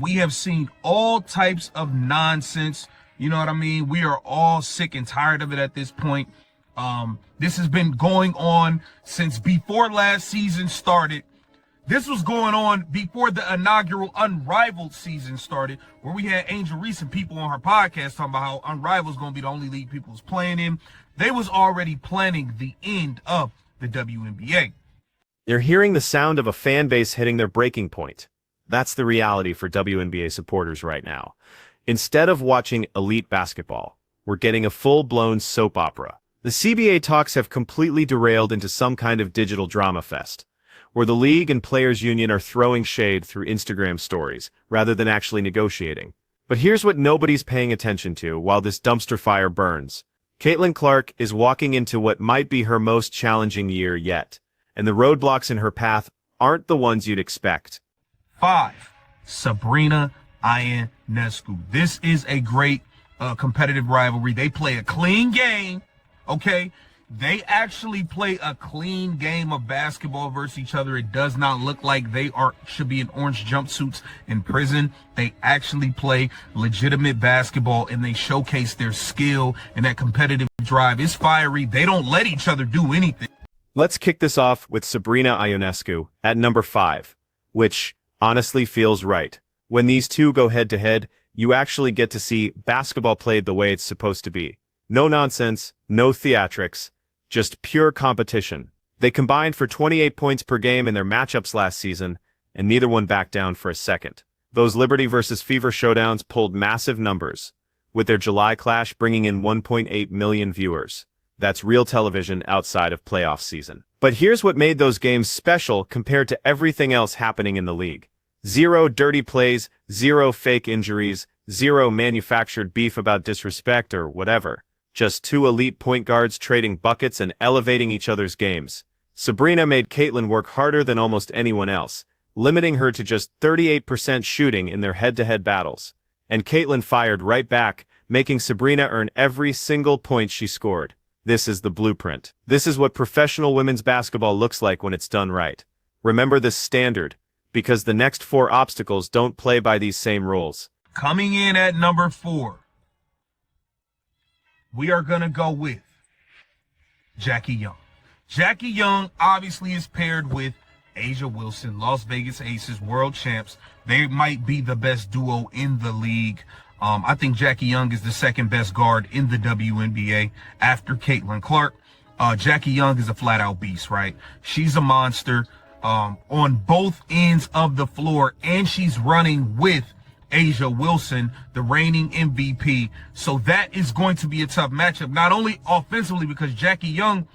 We have seen all types of nonsense. You know what I mean? We are all sick and tired of it at this point. This has been going on since before last season started. This was going on before the inaugural Unrivaled season started, where we had Angel Reese and people on her podcast talking about how Unrivaled is going to be the only league people was playing in. They was already planning the end of the WNBA. You're hearing the sound of a fan base hitting their breaking point. That's the reality for WNBA supporters right now. Instead of watching elite basketball, we're getting a full-blown soap opera. The CBA talks have completely derailed into some kind of digital drama fest, where the league and players' union are throwing shade through Instagram stories rather than actually negotiating. But here's what nobody's paying attention to while this dumpster fire burns. Caitlin Clark is walking into what might be her most challenging year yet, and the roadblocks in her path aren't the ones you'd expect. 5. Sabrina Ionescu. This is a great competitive rivalry. They play a clean game, okay? They actually play a clean game of basketball versus each other. It does not look like they should be in orange jumpsuits in prison. They actually play legitimate basketball, and they showcase their skill and that competitive drive. It's fiery. They don't let each other do anything. Let's kick this off with Sabrina Ionescu at number 5, which honestly feels right. When these two go head-to-head, you actually get to see basketball played the way it's supposed to be. No nonsense, no theatrics, just pure competition. They combined for 28 points per game in their matchups last season, and neither one backed down for a second. Those Liberty versus Fever showdowns pulled massive numbers, with their July clash bringing in 1.8 million viewers. That's real television outside of playoff season. But here's what made those games special compared to everything else happening in the league. 0 dirty plays, 0 fake injuries, 0 manufactured beef about disrespect or whatever. Just 2 elite point guards trading buckets and elevating each other's games. Sabrina made Caitlin work harder than almost anyone else, limiting her to just 38% shooting in their head-to-head battles. And Caitlin fired right back, making Sabrina earn every single point she scored. This is the blueprint. This is what professional women's basketball looks like when it's done right. Remember this standard, because the next 4 obstacles don't play by these same rules. Coming in at number 4, we are going to go with Jackie Young. Jackie Young obviously is paired with A'ja Wilson, Las Vegas Aces, world champs. They might be the best duo in the league. I think Jackie Young is the second best guard in the WNBA after Caitlin Clark. Jackie Young is a flat-out beast, right? She's a monster on both ends of the floor, and she's running with A'ja Wilson, the reigning MVP. So that is going to be a tough matchup, not only offensively because Jackie Young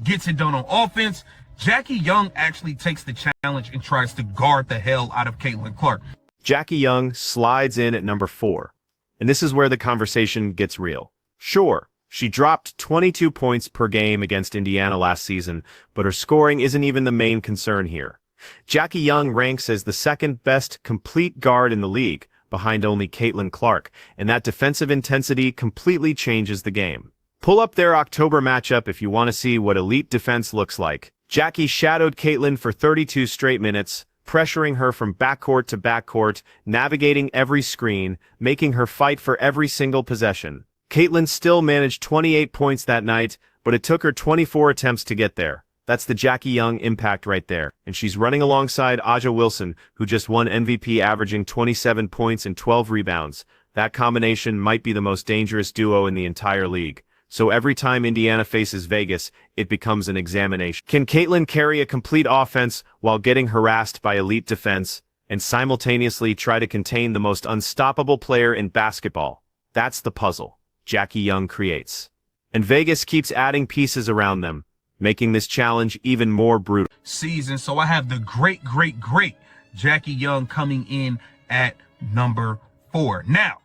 gets it done on offense. Jackie Young actually takes the challenge and tries to guard the hell out of Caitlin Clark. Jackie Young slides in at number 4. And this is where the conversation gets real. Sure, she dropped 22 points per game against Indiana last season, but her scoring isn't even the main concern here. Jackie Young ranks as the second best complete guard in the league, behind only Caitlin Clark, and that defensive intensity completely changes the game. Pull up their October matchup if you want to see what elite defense looks like. Jackie shadowed Caitlin for 32 straight minutes, pressuring her from backcourt to backcourt, navigating every screen, making her fight for every single possession. Caitlin still managed 28 points that night, but it took her 24 attempts to get there. That's the Jackie Young impact right there. And she's running alongside A'ja Wilson, who just won MVP averaging 27 points and 12 rebounds. That combination might be the most dangerous duo in the entire league. So every time Indiana faces Vegas, it becomes an examination. Can Caitlin carry a complete offense while getting harassed by elite defense and simultaneously try to contain the most unstoppable player in basketball? That's the puzzle Jackie Young creates. And Vegas keeps adding pieces around them, making this challenge even more brutal. Season, so I have the great Jackie Young coming in at number 4. Now,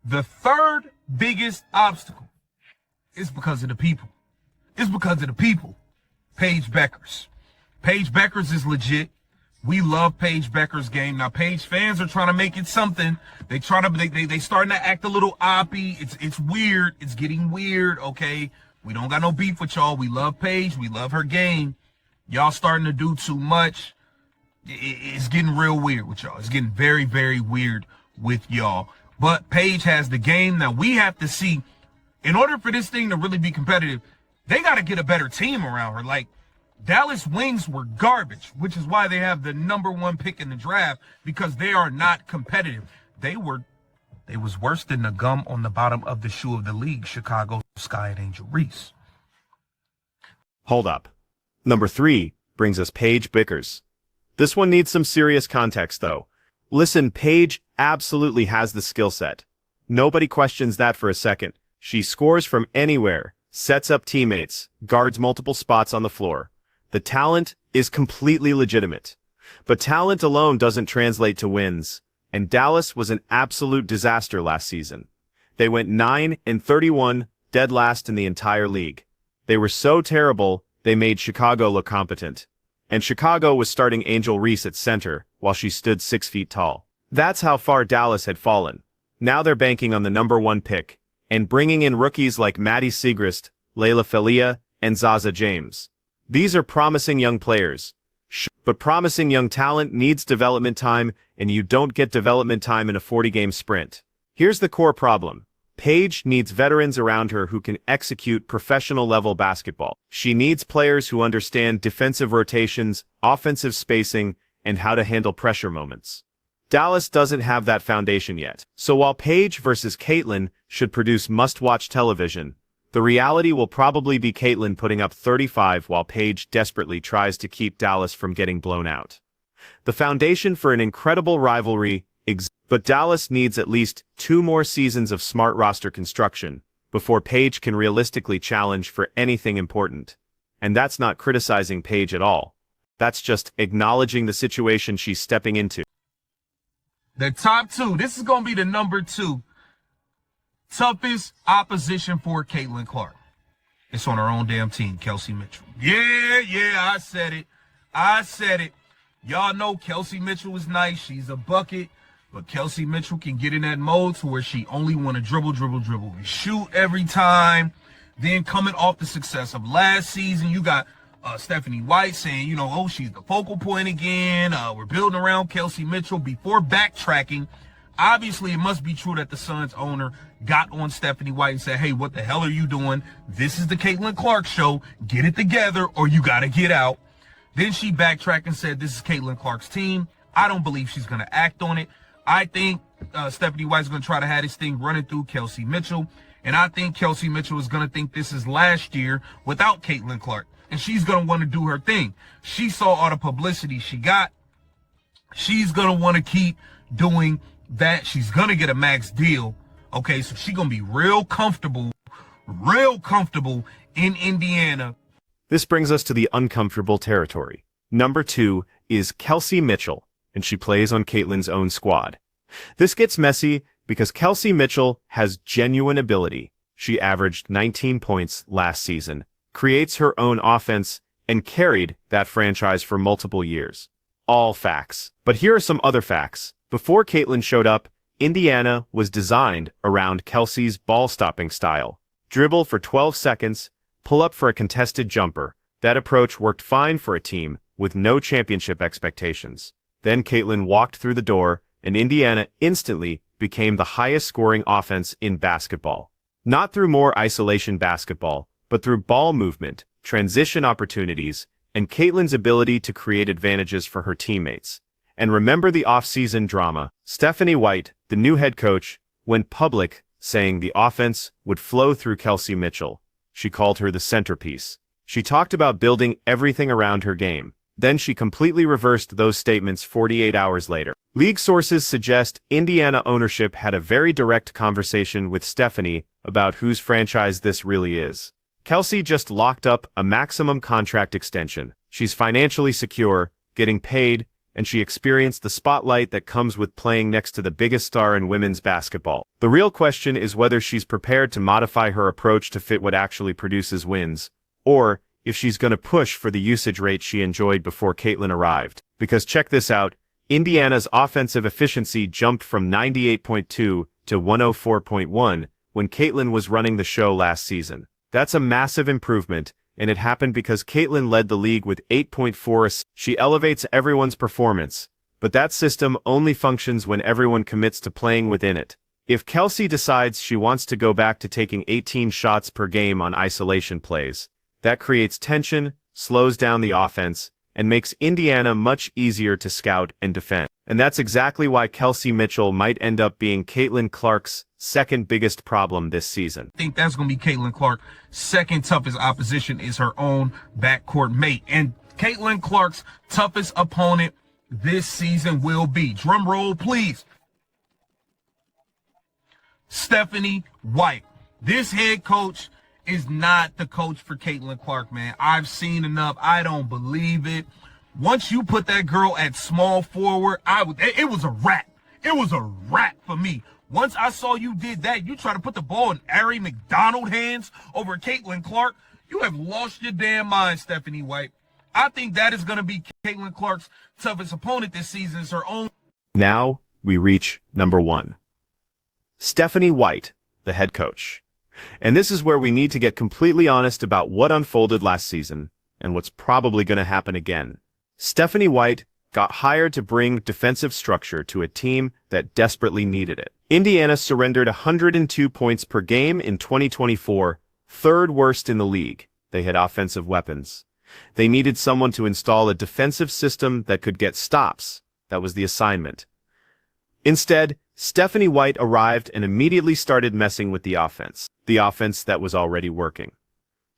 the third biggest obstacle is because of the people. It's because of the people. Paige Bueckers. Paige Bueckers is legit. We love Paige Bueckers' game. Now, Paige fans are trying to make it something. They starting to act a little oppy. It's weird. It's getting weird, okay? We don't got no beef with y'all. We love Paige. We love her game. Y'all starting to do too much. It's getting real weird with y'all. It's getting very, very weird with y'all. But Paige has the game. Now we have to see, in order for this thing to really be competitive, they got to get a better team around her. Like, Dallas Wings were garbage, which is why they have the #1 pick in the draft, because they are not competitive. They was worse than the gum on the bottom of the shoe of the league, Chicago Sky and Angel Reese. Hold up. Number 3 brings us Paige Bickers. This one needs some serious context, though. Listen, Paige absolutely has the skill set. Nobody questions that for a second. She scores from anywhere, sets up teammates, guards multiple spots on the floor. The talent is completely legitimate. But talent alone doesn't translate to wins, and Dallas was an absolute disaster last season. They went 9-31, dead last in the entire league. They were so terrible, they made Chicago look competent. And Chicago was starting Angel Reese at center, while she stood 6 feet tall. That's how far Dallas had fallen. Now they're banking on the #1 pick, and bringing in rookies like Maddie Siegrist, Layla Falia, and Zaza James. These are promising young players. But promising young talent needs development time, and you don't get development time in a 40-game sprint. Here's the core problem. Paige needs veterans around her who can execute professional-level basketball. She needs players who understand defensive rotations, offensive spacing, and how to handle pressure moments. Dallas doesn't have that foundation yet. So while Paige versus Caitlin should produce must-watch television, the reality will probably be Caitlin putting up 35 while Paige desperately tries to keep Dallas from getting blown out. The foundation for an incredible rivalry exists, but Dallas needs at least 2 more seasons of smart roster construction before Paige can realistically challenge for anything important. And that's not criticizing Paige at all. That's just acknowledging the situation she's stepping into. The top 2, this is going to be the number 2 toughest opposition for Caitlin Clark. It's on her own damn team, Kelsey Mitchell. Yeah, I said it. Y'all know Kelsey Mitchell is nice. She's a bucket. But Kelsey Mitchell can get in that mode to where she only want to dribble, and shoot every time. Then coming off the success of last season, you got Stephanie White saying, she's the focal point again. We're building around Kelsey Mitchell. Before backtracking, obviously it must be true that the Suns owner got on Stephanie White and said, hey, what the hell are you doing? This is the Caitlin Clark show. Get it together or you got to get out. Then she backtracked and said, this is Caitlin Clark's team. I don't believe she's going to act on it. I think Stephanie White's going to try to have this thing running through Kelsey Mitchell. And I think Kelsey Mitchell is going to think this is last year without Caitlin Clark. And she's going to want to do her thing. She saw all the publicity she got. She's going to want to keep doing that. She's going to get a max deal. Okay, so she's going to be real comfortable in Indiana. This brings us to the uncomfortable territory. Number 2 is Kelsey Mitchell, and she plays on Caitlin's own squad. This gets messy because Kelsey Mitchell has genuine ability. She averaged 19 points last season, creates her own offense, and carried that franchise for multiple years. All facts. But here are some other facts. Before Caitlin showed up, Indiana was designed around Kelsey's ball-stopping style. Dribble for 12 seconds, pull up for a contested jumper. That approach worked fine for a team with no championship expectations. Then Caitlin walked through the door, and Indiana instantly became the highest-scoring offense in basketball. Not through more isolation basketball, but through ball movement, transition opportunities, and Caitlin's ability to create advantages for her teammates. And remember the off-season drama. Stephanie White, the new head coach, went public saying the offense would flow through Kelsey Mitchell. She called her the centerpiece. She talked about building everything around her game. Then she completely reversed those statements 48 hours later. League sources suggest Indiana ownership had a very direct conversation with Stephanie about whose franchise this really is. Kelsey just locked up a maximum contract extension. She's financially secure, getting paid, and she experienced the spotlight that comes with playing next to the biggest star in women's basketball. The real question is whether she's prepared to modify her approach to fit what actually produces wins, or if she's going to push for the usage rate she enjoyed before Caitlin arrived. Because check this out, Indiana's offensive efficiency jumped from 98.2 to 104.1 when Caitlin was running the show last season. That's a massive improvement, and it happened because Caitlin led the league with 8.4 assists. She elevates everyone's performance, but that system only functions when everyone commits to playing within it. If Kelsey decides she wants to go back to taking 18 shots per game on isolation plays, that creates tension, slows down the offense, and makes Indiana much easier to scout and defend. And that's exactly why Kelsey Mitchell might end up being Caitlin Clark's second biggest problem this season. I think that's going to be Caitlin Clark's second toughest opposition is her own backcourt mate. And Caitlin Clark's toughest opponent this season will be, drum roll please, Stephanie White. This head coach is not the coach for Caitlin Clark, man. I've seen enough. I don't believe it. Once you put that girl at small forward, it was a wrap. It was a wrap for me. Once I saw you did that, you try to put the ball in Ari McDonald hands over Caitlin Clark, you have lost your damn mind, Stephanie White. I think that is going to be Caitlin Clark's toughest opponent this season is her own. Now we reach number 1. Stephanie White, the head coach. And this is where we need to get completely honest about what unfolded last season and what's probably going to happen again. Stephanie White got hired to bring defensive structure to a team that desperately needed it. Indiana surrendered 102 points per game in 2024, third worst in the league. They had offensive weapons. They needed someone to install a defensive system that could get stops. That was the assignment. Instead, Stephanie White arrived and immediately started messing with the offense that was already working.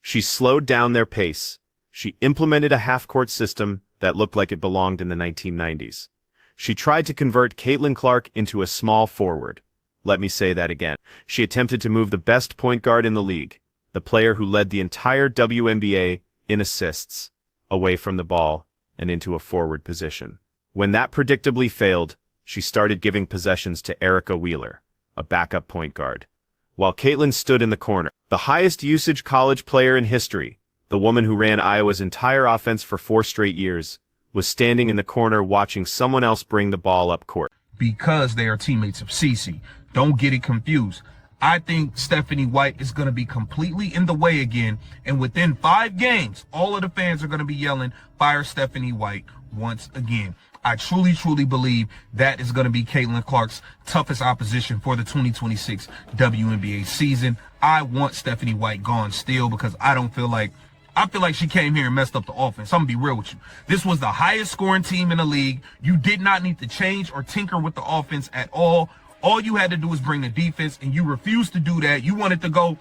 She slowed down their pace. She implemented a half-court system that looked like it belonged in the 1990s. She tried to convert Caitlin Clark into a small forward. Let me say that again. She attempted to move the best point guard in the league, the player who led the entire WNBA in assists, away from the ball and into a forward position. When that predictably failed, she started giving possessions to Erica Wheeler, a backup point guard, while Caitlin stood in the corner. The highest usage college player in history, the woman who ran Iowa's entire offense for 4 straight years, was standing in the corner watching someone else bring the ball up court. Because they are teammates of Cece. Don't get it confused. I think Stephanie White is going to be completely in the way again. And within 5 games, all of the fans are going to be yelling, fire Stephanie White once again. I truly, truly believe that is going to be Caitlin Clark's toughest opposition for the 2026 WNBA season. I want Stephanie White gone still because I feel like she came here and messed up the offense. I'm going to be real with you. This was the highest scoring team in the league. You did not need to change or tinker with the offense at all. All you had to do was bring the defense, and you refused to do that. You wanted to go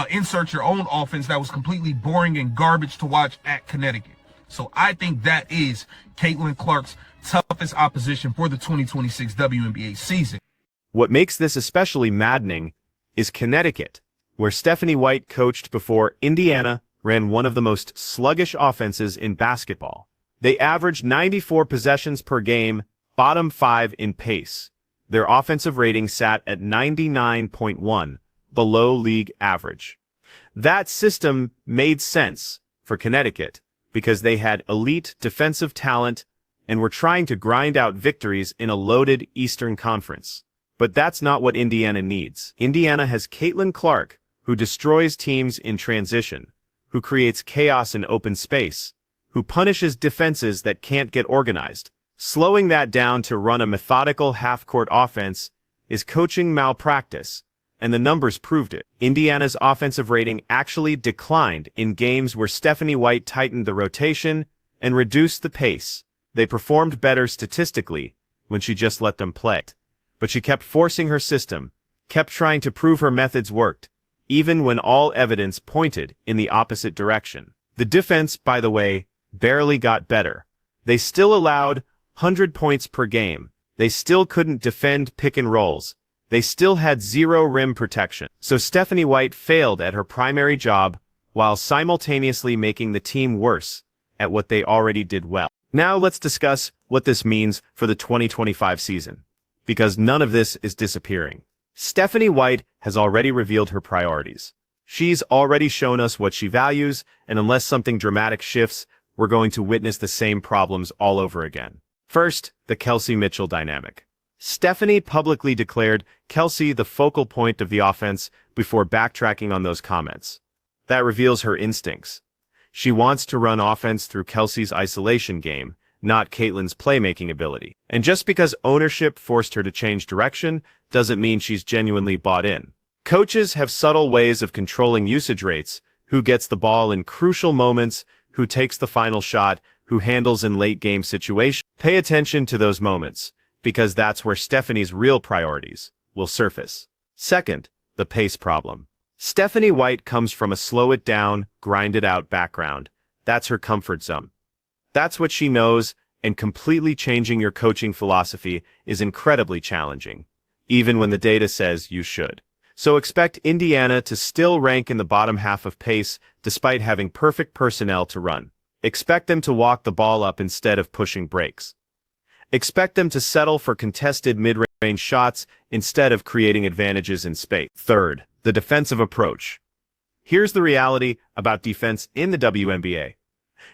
insert your own offense that was completely boring and garbage to watch at Connecticut. So I think that is Caitlin Clark's toughest opposition for the 2026 WNBA season. What makes this especially maddening is Connecticut, where Stephanie White coached before Indiana ran one of the most sluggish offenses in basketball. They averaged 94 possessions per game, bottom 5 in pace. Their offensive rating sat at 99.1, below league average. That system made sense for Connecticut because they had elite defensive talent and were trying to grind out victories in a loaded Eastern Conference. But that's not what Indiana needs. Indiana has Caitlin Clark, who destroys teams in transition, who creates chaos in open space, who punishes defenses that can't get organized. Slowing that down to run a methodical half-court offense is coaching malpractice, and the numbers proved it. Indiana's offensive rating actually declined in games where Stephanie White tightened the rotation and reduced the pace. They performed better statistically when she just let them play. But she kept forcing her system, kept trying to prove her methods worked, even when all evidence pointed in the opposite direction. The defense, by the way, barely got better. They still allowed 100 points per game. They still couldn't defend pick and rolls. They still had 0 rim protection. So Stephanie White failed at her primary job while simultaneously making the team worse at what they already did well. Now let's discuss what this means for the 2025 season, because none of this is disappearing. Stephanie White has already revealed her priorities. She's already shown us what she values, and unless something dramatic shifts, we're going to witness the same problems all over again. First, the Kelsey Mitchell dynamic. Stephanie publicly declared Kelsey the focal point of the offense before backtracking on those comments. That reveals her instincts. She wants to run offense through Kelsey's isolation game, not Caitlyn's playmaking ability. And just because ownership forced her to change direction doesn't mean she's genuinely bought in. Coaches have subtle ways of controlling usage rates: who gets the ball in crucial moments, who takes the final shot, who handles in late-game situations. Pay attention to those moments, because that's where Stephanie's real priorities will surface. Second, the pace problem. Stephanie White comes from a slow-it-down, grind-it-out background. That's her comfort zone. That's what she knows, and completely changing your coaching philosophy is incredibly challenging, even when the data says you should. So expect Indiana to still rank in the bottom half of pace despite having perfect personnel to run. Expect them to walk the ball up instead of pushing breaks. Expect them to settle for contested mid-range shots instead of creating advantages in space. Third, the defensive approach. Here's the reality about defense in the WNBA.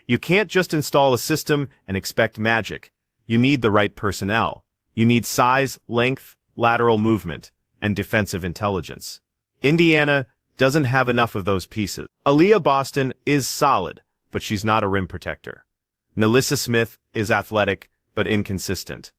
You can't just install a system and expect magic. You need the right personnel. You need size, length, lateral movement, and defensive intelligence. Indiana doesn't have enough of those pieces. Aaliyah Boston is solid, but she's not a rim protector. Nalissa Smith is athletic, but inconsistent.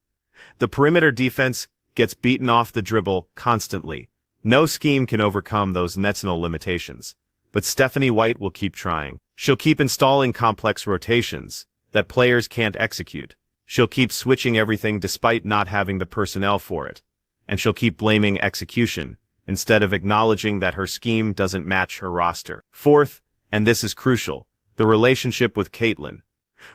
The perimeter defense gets beaten off the dribble constantly. No scheme can overcome those Netsnal limitations. But Stephanie White will keep trying. She'll keep installing complex rotations that players can't execute. She'll keep switching everything despite not having the personnel for it. And she'll keep blaming execution instead of acknowledging that her scheme doesn't match her roster. Fourth, and this is crucial, the relationship with Caitlyn.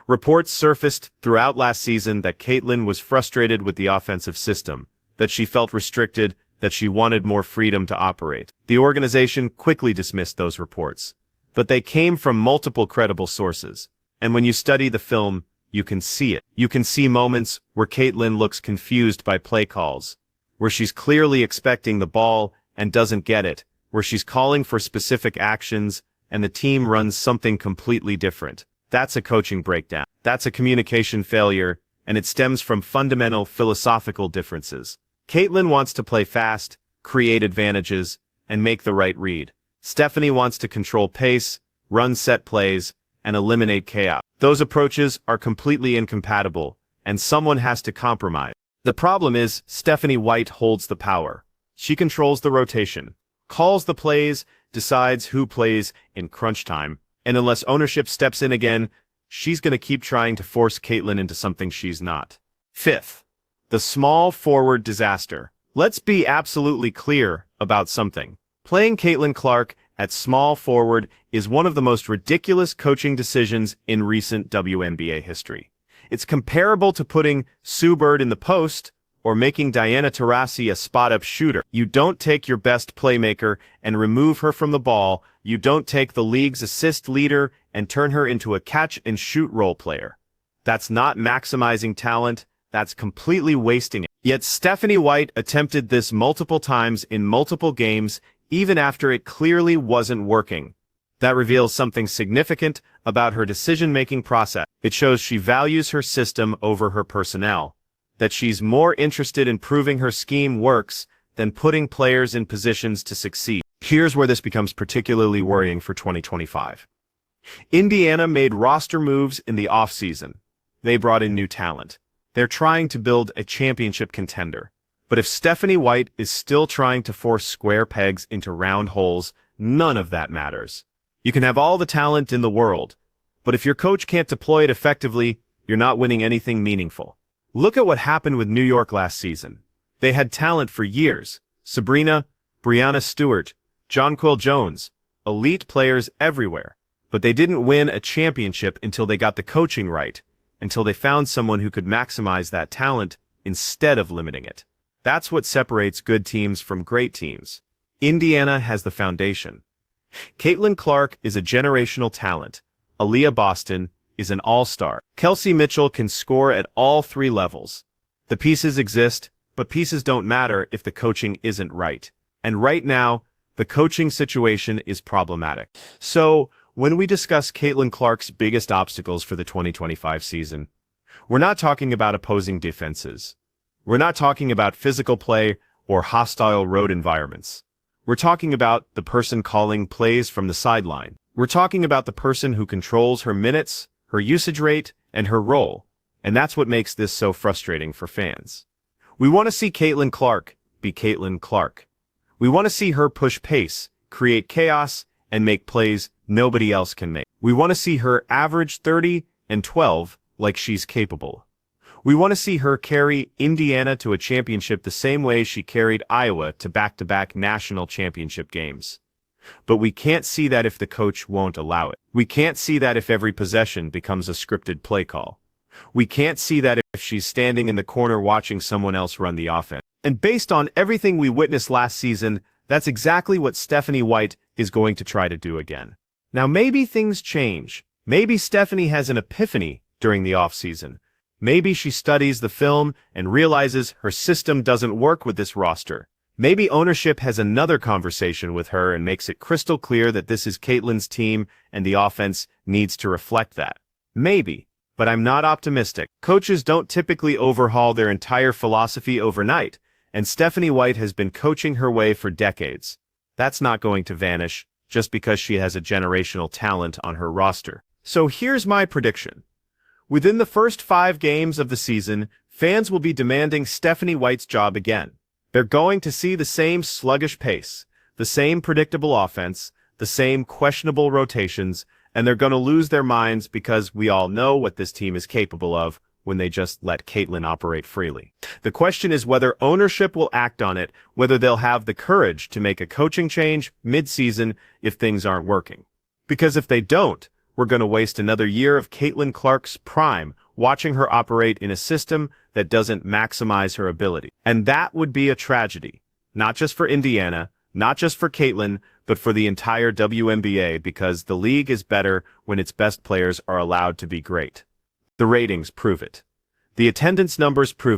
Reports surfaced throughout last season that Caitlyn was frustrated with the offensive system, that she felt restricted, that she wanted more freedom to operate. The organization quickly dismissed those reports, but they came from multiple credible sources. And when you study the film, you can see it. You can see moments where Caitlyn looks confused by play calls, where she's clearly expecting the ball and doesn't get it, where she's calling for specific actions and the team runs something completely different. That's a coaching breakdown. That's a communication failure, and it stems from fundamental philosophical differences. Caitlyn wants to play fast, create advantages, and make the right read. Stephanie wants to control pace, run set plays, and eliminate chaos. Those approaches are completely incompatible, and someone has to compromise. The problem is, Stephanie White holds the power. She controls the rotation, calls the plays, decides who plays in crunch time, and unless ownership steps in again, she's going to keep trying to force Caitlyn into something she's not. Fifth, the small forward disaster. Let's be absolutely clear about something. Playing Caitlin Clark at small forward is one of the most ridiculous coaching decisions in recent WNBA history. It's comparable to putting Sue Bird in the post or making Diana Taurasi a spot-up shooter. You don't take your best playmaker and remove her from the ball. You don't take the league's assist leader and turn her into a catch-and-shoot role player. That's not maximizing talent. That's completely wasting it. Yet Stephanie White attempted this multiple times in multiple games, even after it clearly wasn't working. That reveals something significant about her decision-making process. It shows she values her system over her personnel, that she's more interested in proving her scheme works than putting players in positions to succeed. Here's where this becomes particularly worrying for 2025. Indiana made roster moves in the offseason. They brought in new talent. They're trying to build a championship contender. But if Stephanie White is still trying to force square pegs into round holes, none of that matters. You can have all the talent in the world, but if your coach can't deploy it effectively, you're not winning anything meaningful. Look at what happened with New York last season. They had talent for years. Sabrina, Brianna Stewart, Jonquil Jones, elite players everywhere. But they didn't win a championship until they got the coaching right, until they found someone who could maximize that talent instead of limiting it. That's what separates good teams from great teams. Indiana has the foundation. Caitlin Clark is a generational talent. Aaliyah Boston is an all-star. Kelsey Mitchell can score at all three levels. The pieces exist, but pieces don't matter if the coaching isn't right. And right now, the coaching situation is problematic. So, when we discuss Caitlin Clark's biggest obstacles for the 2025 season, we're not talking about opposing defenses. We're not talking about physical play or hostile road environments. We're talking about the person calling plays from the sideline. We're talking about the person who controls her minutes, her usage rate, and her role, and that's what makes this so frustrating for fans. We want to see Caitlin Clark be Caitlin Clark. We want to see her push pace, create chaos, and make plays nobody else can make. We want to see her average 30 and 12 like she's capable. We want to see her carry Indiana to a championship the same way she carried Iowa to back-to-back national championship games. But we can't see that if the coach won't allow it. We can't see that if every possession becomes a scripted play call. We can't see that if she's standing in the corner watching someone else run the offense. And based on everything we witnessed last season, that's exactly what Stephanie White is going to try to do again. Now maybe things change. Maybe Stephanie has an epiphany during the offseason. Maybe she studies the film and realizes her system doesn't work with this roster. Maybe ownership has another conversation with her and makes it crystal clear that this is Caitlin's team and the offense needs to reflect that. Maybe, but I'm not optimistic. Coaches don't typically overhaul their entire philosophy overnight, and Stephanie White has been coaching her way for decades. That's not going to vanish just because she has a generational talent on her roster. So here's my prediction. Within the first 5 games of the season, fans will be demanding Stephanie White's job again. They're going to see the same sluggish pace, the same predictable offense, the same questionable rotations, and they're going to lose their minds because we all know what this team is capable of when they just let Caitlin operate freely. The question is whether ownership will act on it, whether they'll have the courage to make a coaching change mid-season if things aren't working. Because if they don't, we're going to waste another year of Caitlin Clark's prime watching her operate in a system that doesn't maximize her ability. And that would be a tragedy, not just for Indiana, not just for Caitlin, but for the entire WNBA, because the league is better when its best players are allowed to be great. The ratings prove it. The attendance numbers prove it.